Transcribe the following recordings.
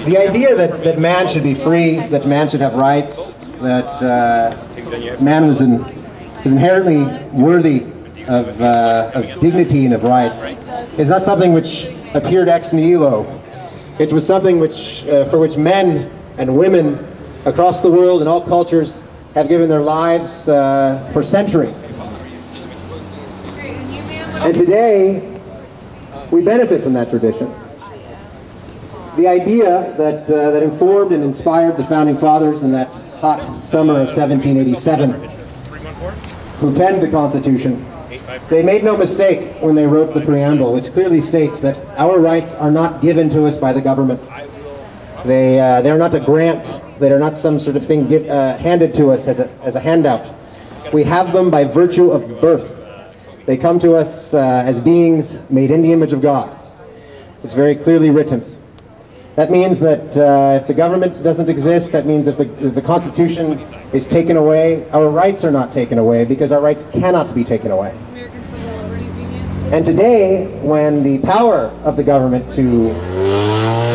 The idea that man should be free, that man should have rights, that man is inherently worthy of dignity and of rights, is not something which appeared ex nihilo. It was something which, for which men and women across the world in all cultures have given their lives for centuries. And today, we benefit from that tradition. The idea that informed and inspired the Founding Fathers in that hot summer of 1787, who penned the Constitution, they made no mistake when they wrote the preamble, which clearly states that our rights are not given to us by the government. They are not a grant. They are not some sort of thing handed to us as a handout. We have them by virtue of birth. They come to us as beings made in the image of God. It's very clearly written. That means that if the government doesn't exist, that means if the Constitution is taken away, our rights are not taken away, because our rights cannot be taken away. And today, when the power of the government to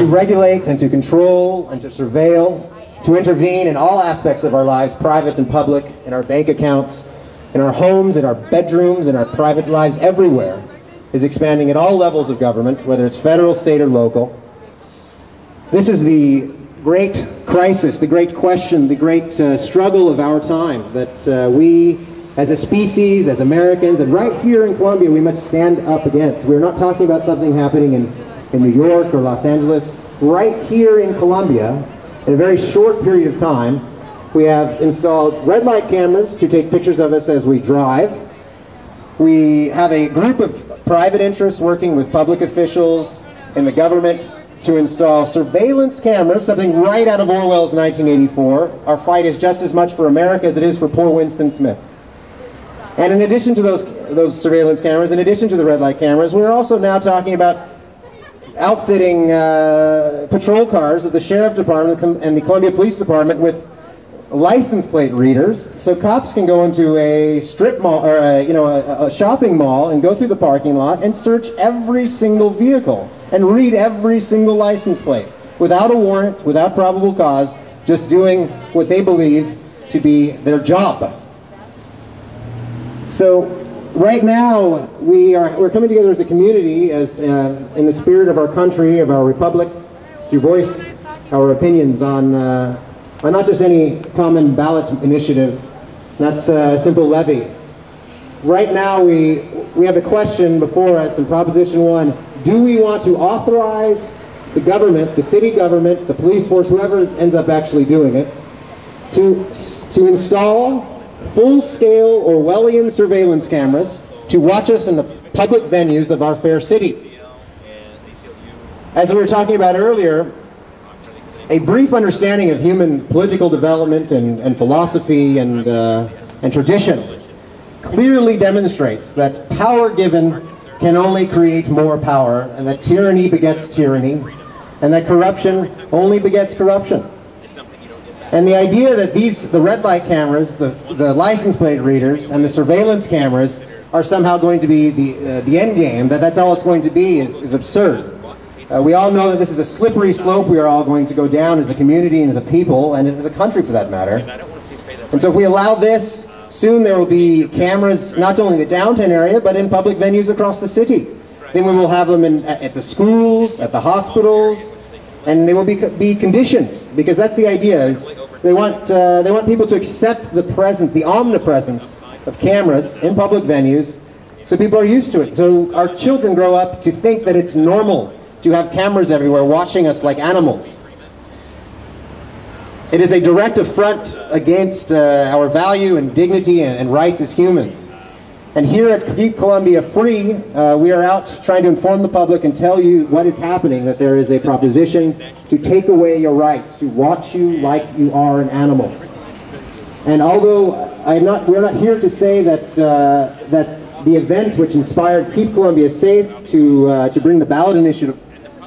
regulate and to control and to surveil, to intervene in all aspects of our lives, private and public, in our bank accounts, in our homes, in our bedrooms, in our private lives, everywhere, is expanding at all levels of government, whether it's federal, state, or local. This is the great crisis, the great question, the great struggle of our time that we, as a species, as Americans, and right here in Colombia, we must stand up against. We're not talking about something happening in New York or Los Angeles. Right here in Colombia, in a very short period of time, we have installed red light cameras to take pictures of us as we drive. We have a group of private interests working with public officials in the government to install surveillance cameras, something right out of Orwell's 1984. Our fight is just as much for America as it is for poor Winston Smith. And in addition to those surveillance cameras, in addition to the red light cameras, we're also now talking about outfitting patrol cars of the Sheriff Department and the Columbia Police Department with license plate readers, so cops can go into a strip mall or a shopping mall and go through the parking lot and search every single vehicle and read every single license plate without a warrant, without probable cause, just doing what they believe to be their job. So right now we're coming together as a community, as in the spirit of our country, of our republic, to voice our opinions on not just any common ballot initiative, not a simple levy. Right now we have a question before us in Proposition 1. Do we want to authorize the government, the city government, the police force, whoever ends up actually doing it, to install full-scale Orwellian surveillance cameras to watch us in the public venues of our fair city? As we were talking about earlier, a brief understanding of human political development and philosophy and tradition clearly demonstrates that power given can only create more power, and that tyranny begets tyranny, and that corruption only begets corruption. And the idea that the red light cameras, the license plate readers, and the surveillance cameras are somehow going to be the end game, that's all it's going to be, is absurd. We all know that this is a slippery slope we are all going to go down as a community and as a people, and as a country for that matter. And so if we allow this, soon there will be cameras not only in the downtown area, but in public venues across the city. Then we will have them at the schools, at the hospitals, and they will be conditioned, because that's the idea. Is they want people to accept the presence, the omnipresence of cameras in public venues, so people are used to it. So our children grow up to think that it's normal to have cameras everywhere watching us like animals. It is a direct affront against our value and dignity and rights as humans. And here at Keep Columbia Free, we are out trying to inform the public and tell you what is happening, that there is a proposition to take away your rights, to watch you like you are an animal. And although we're not here to say that the event which inspired Keep Columbia Safe to bring the ballot initiative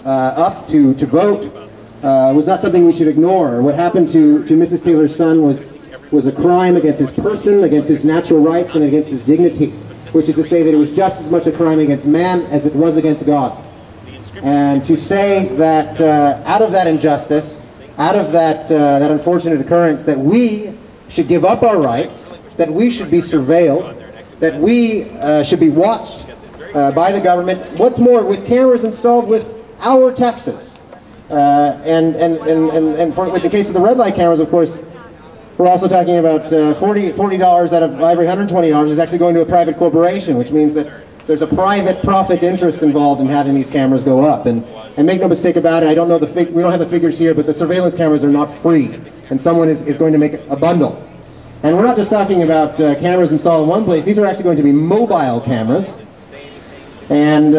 up to vote was not something we should ignore. What happened to Mrs. Taylor's son was a crime against his person, against his natural rights, and against his dignity, which is to say that it was just as much a crime against man as it was against God. And to say that out of that injustice, out of that, that unfortunate occurrence, that we should give up our rights, that we should be surveilled, that we should be watched by the government. What's more, with cameras installed with our taxes. With the case of the red light cameras, of course, we're also talking about $40 out of every $120 is actually going to a private corporation, which means that there's a private profit interest involved in having these cameras go up. And make no mistake about it, I don't know we don't have the figures here, but the surveillance cameras are not free, and someone is going to make a bundle. And we're not just talking about cameras installed in one place. These are actually going to be mobile cameras, and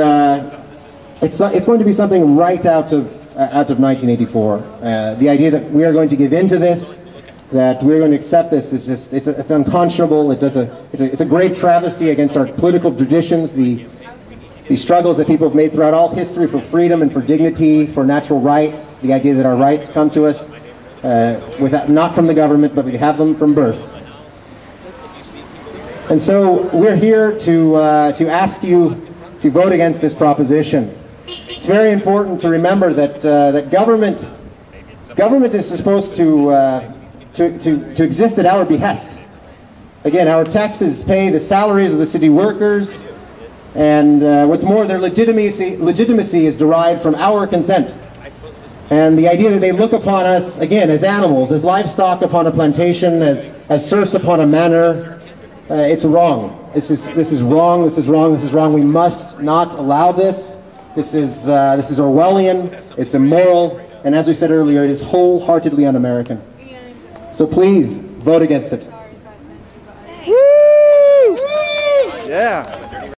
it's going to be something right out of 1984. The idea that we are going to give in to this, that we're going to accept this, is just it's unconscionable. It's a great travesty against our political traditions, the struggles that people have made throughout all history for freedom and for dignity, for natural rights. The idea that our rights come to us not from the government, but we have them from birth. And so we're here to ask you to vote against this proposition. It's very important to remember that that government is supposed to exist at our behest. Again, our taxes pay the salaries of the city workers, and what's more, their legitimacy is derived from our consent. And the idea that they look upon us, again, as animals, as livestock upon a plantation, as serfs upon a manor, it's wrong. This is wrong, this is wrong, this is wrong. We must not allow this. This is Orwellian, it's immoral, and as we said earlier, it is wholeheartedly un-American. So please, vote against it. Woo! Yeah.